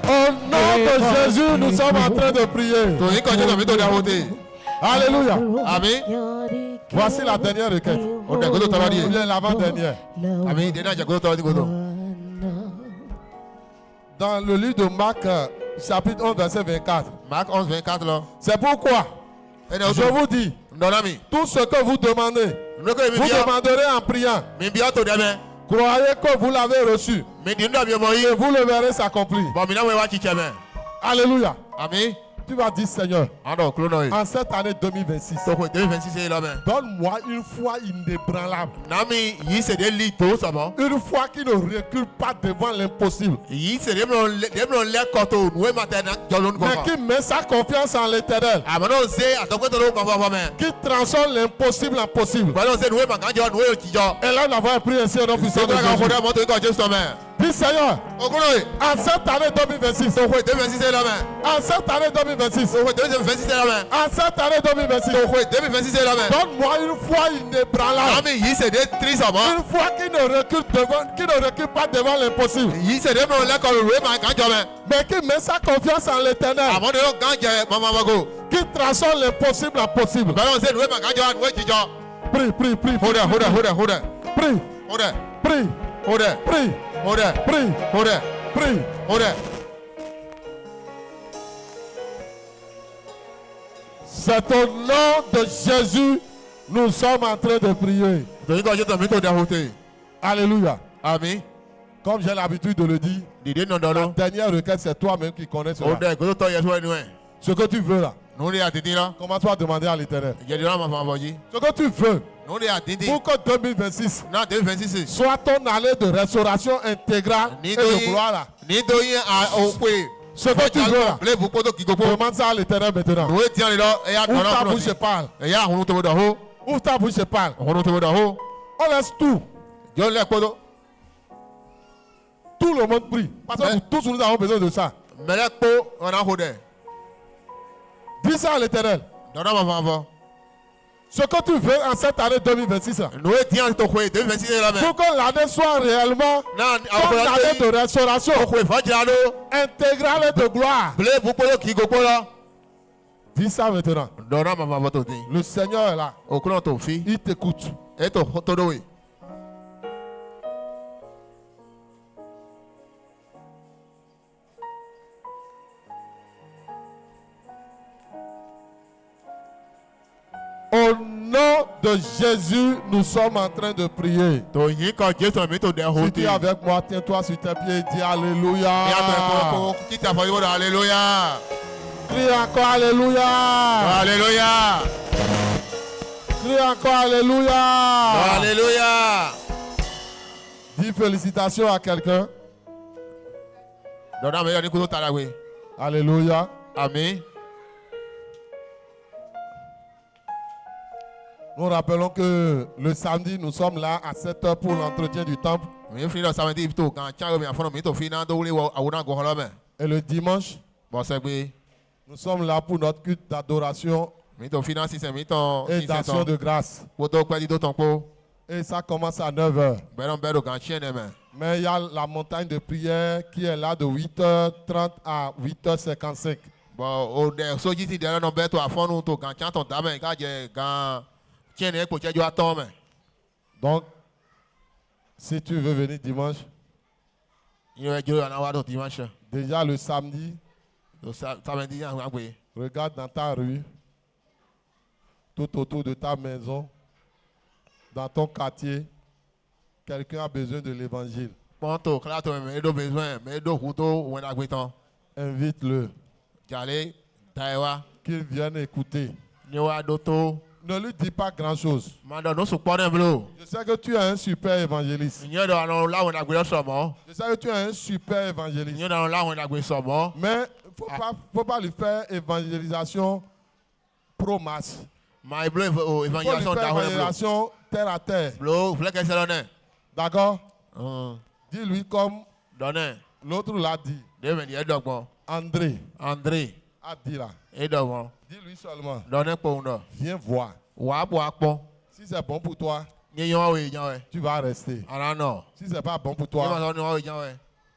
Au nom de Jésus, nous sommes en train de prier. Alléluia. Amen. Voici la dernière requête. Il est l'avant-dernière. Dans le livre de Marc, chapitre 11, verset 24. Marc 11, 24 là. C'est pourquoi je vous dis, tout ce que vous demandez Vous demanderez en priant. Croyez que vous l'avez reçu. Et vous le verrez s'accomplir. Alléluia. Amen. Tu vas dire, Seigneur, en cette année 2026, donne-moi une foi inébranlable. Une foi qui ne recule pas devant l'impossible. Mais qui met sa confiance en l'Éternel. Qui transforme l'impossible en possible. Et là, on a prié ainsi au nom puissant de Jésus. Dis Seigneur, en cette année 2026, en cette année 2026, en cette année 2026, donne-moi une foi inébranlable, une foi qui ne recule pas devant l'impossible, mais qui met sa confiance en l'Éternel, qui transforme l'impossible en possible. Prie, prie, prie, prie, prie, prie, prie. Prie. C'est au nom de Jésus nous sommes en train de prier. Alléluia. Amen. Comme j'ai l'habitude de le dire, la dernière requête, c'est toi-même qui connais cela. Ce que tu veux là, commence-toi à demander à l'Éternel. Ce que tu veux pour que 2026 soit ton année de restauration intégrale et de gloire là. Ce que tu veux là, demande ça à l'Éternel maintenant. Ouvre ta bouche et parle. Ouvre ta bouche et parle. On laisse tout. Tout le monde prie. Parce que tous nous avons besoin de ça. Dis ça à l'Éternel. Ce que tu veux en cette année 2026, pour que l'année soit réellement ton année de restauration intégrale et de gloire. Dis ça maintenant. Le Seigneur est là. Il t'écoute. Au nom de Jésus, nous sommes en train de prier. Si tu es avec moi, tiens-toi sur tes pieds et dis Alléluia. Alléluia. Crie encore Alléluia. Alléluia. Crie encore Alléluia. Alléluia. Dis félicitations à quelqu'un. Alléluia. Amen. Nous rappelons que le samedi, nous sommes là à 7h pour l'entretien du temple. Et le dimanche, nous sommes là pour notre culte d'adoration et d'action de grâce. Et ça commence à 9h. Mais il y a la montagne de prière qui est là de 8h30 à 8h55. Donc, si tu veux venir dimanche, déjà le samedi, regarde dans ta rue, tout autour de ta maison, dans ton quartier, quelqu'un a besoin de l'évangile. Invite-le. Qu'il vienne écouter. Ne lui dis pas grand-chose. Je sais que tu es un super évangéliste. Je sais que tu es un super évangéliste. Mais il ne faut pas lui faire évangélisation pro-masse. Il faut lui faire évangélisation terre à terre. D'accord? Dis-lui comme l'autre l'a dit. André a dit là. Dis-lui seulement. Viens voir. Si c'est bon pour toi, tu vas rester. Si ce n'est pas bon pour toi,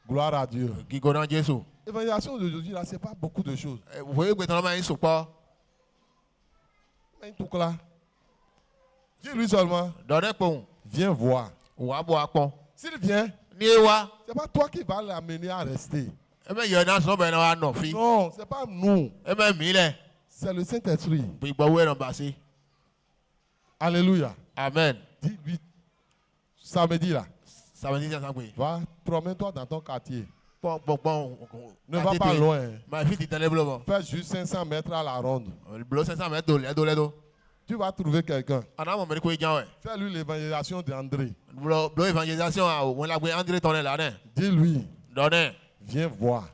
gloire à Dieu. L'évangélisation d'aujourd'hui, là, ce n'est pas beaucoup de choses. Dis-lui seulement. Viens voir. S'il vient, ce n'est pas toi qui vas l'amener à rester. Non, ce n'est pas nous. C'est le Saint-Esprit. Alléluia. Amen. Dis-lui, samedi là. Samedi, ça va. Va, promets-toi dans ton quartier. Bon. Ne va pas loin. Ma fille, tu es dans fais juste 500 mètres à la ronde. Le bloc 500 mètres, tu vas trouver quelqu'un. Fais-lui l'évangélisation d'André. Dis-lui. Viens voir.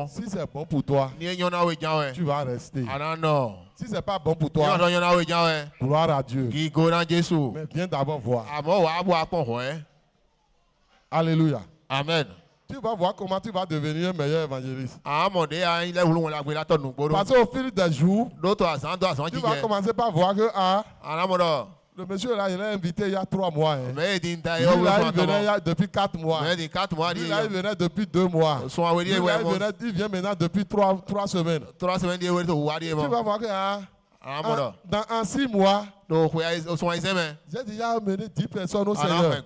Si c'est bon pour toi, tu vas rester. Si ce n'est pas bon pour toi, gloire à Dieu. Mais viens d'abord voir. Alléluia. Amen. Tu vas voir comment tu vas devenir un meilleur évangéliste. Parce qu'au fil des jours, tu vas commencer par voir que le monsieur là, il est invité il y a 3 mois. Il venait depuis 4 mois. Il venait depuis 2 mois. Il vient maintenant depuis 3 semaines. Tu vas voir que en 6 mois, j'ai déjà amené 10 personnes au Seigneur. C'est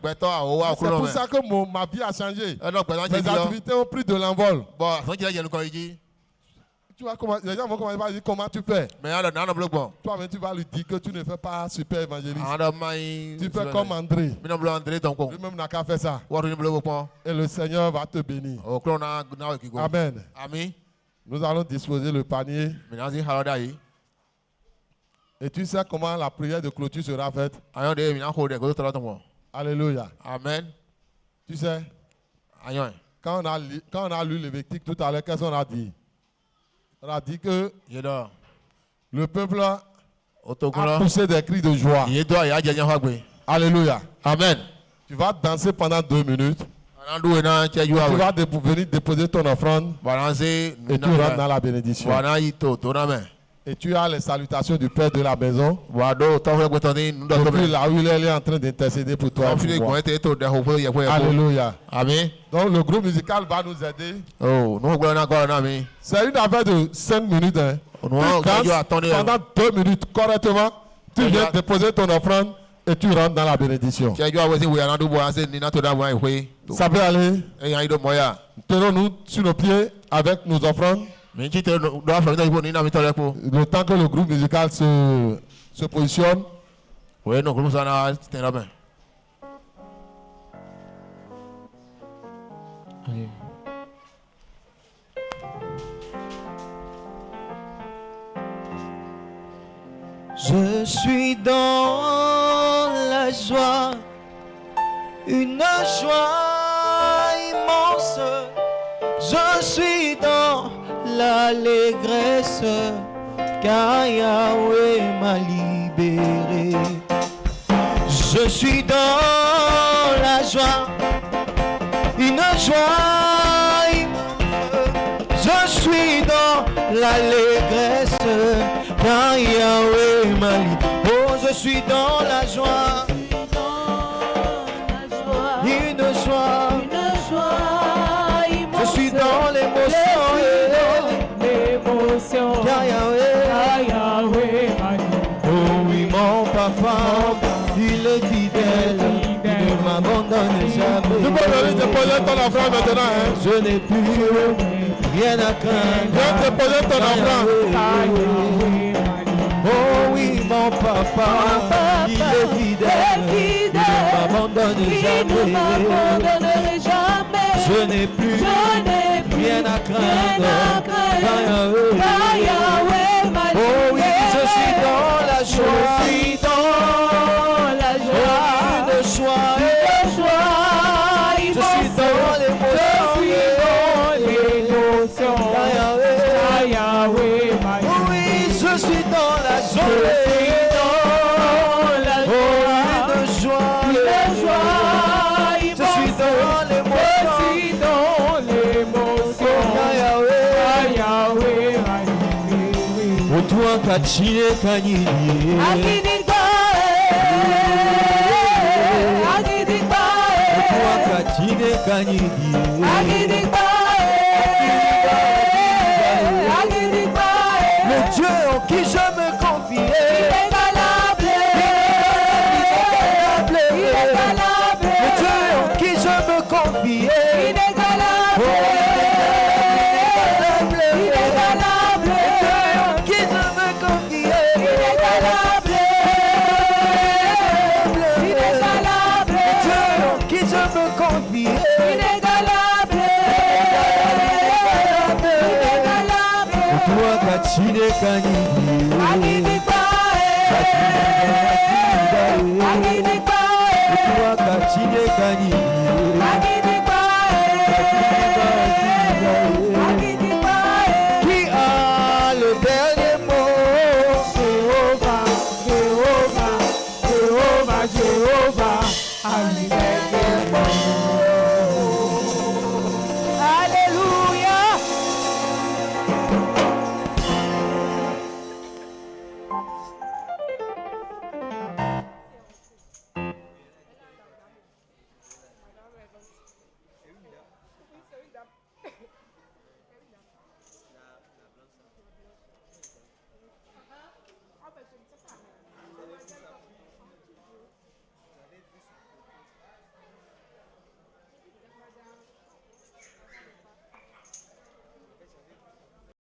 pour ça que ma vie a changé. Mes activités ont pris de l'envol. Tu vas les gens vont commencer à dire comment tu fais. Toi-même, tu vas lui dire que tu ne fais pas super évangéliste. Tu fais comme André. Lui-même n'a qu'à faire ça. Et le Seigneur va te bénir. Amen. Nous allons disposer le panier. Et tu sais comment la prière de clôture sera faite? Alléluia. Amen. Tu sais, quand on a lu Lévitique tout à l'heure, qu'est-ce qu'on a dit? On a dit que le peuple a poussé des cris de joie. Alléluia. Amen. Tu vas danser pendant 2 minutes. Tu vas venir déposer ton offrande et tu rentres dans la bénédiction. Et tu as les salutations du Père de la maison. Depuis là où il est en train d'intercéder pour toi. Alléluia. Amen. Donc le groupe musical va nous aider. C'est une affaire de 5 minutes. Hein. Pendant 2 minutes correctement, tu viens déposer ton offrande et tu rentres dans la bénédiction. Ça peut aller. Tenons-nous sur nos pieds avec nos offrandes. Le temps que le groupe musical se positionne. Je suis dans la joie, une joie immense. Je suis dans l'allégresse, car Yahweh m'a libéré. Je suis dans la joie, une joie immense. Je suis dans l'allégresse, car Yahweh m'a libéré. Oh, je suis dans la joie, une joie. Je suis dans l'émotion, car Yahweh m'a libéré. Oh oui, mon papa, il est fidèle, il ne m'abandonne jamais. Tu peux venir déposer ton offrande maintenant. Hein? Je n'ai plus rien à craindre. Viens déposer ton offrande. Oh oui, mon papa, il est fidèle, il ne m'abandonne jamais. Je n'ai plus rien à craindre. Oh oui, je suis dans la joie. Je suis dans la joie. Une joie. Je suis dans l'émotion. Oui, je suis dans la joie. Une joie. Je suis dans l'émotion. Otua kachile kanyili. Otua kachile kanyili. Le Dieu en qui je me confie. Le Dieu en qui je me confie. inégalable, Qui a le dernier mot? Jéhovah, Jéhovah, Jéhovah, Jéhovah, a le dernier mot. Alléluia.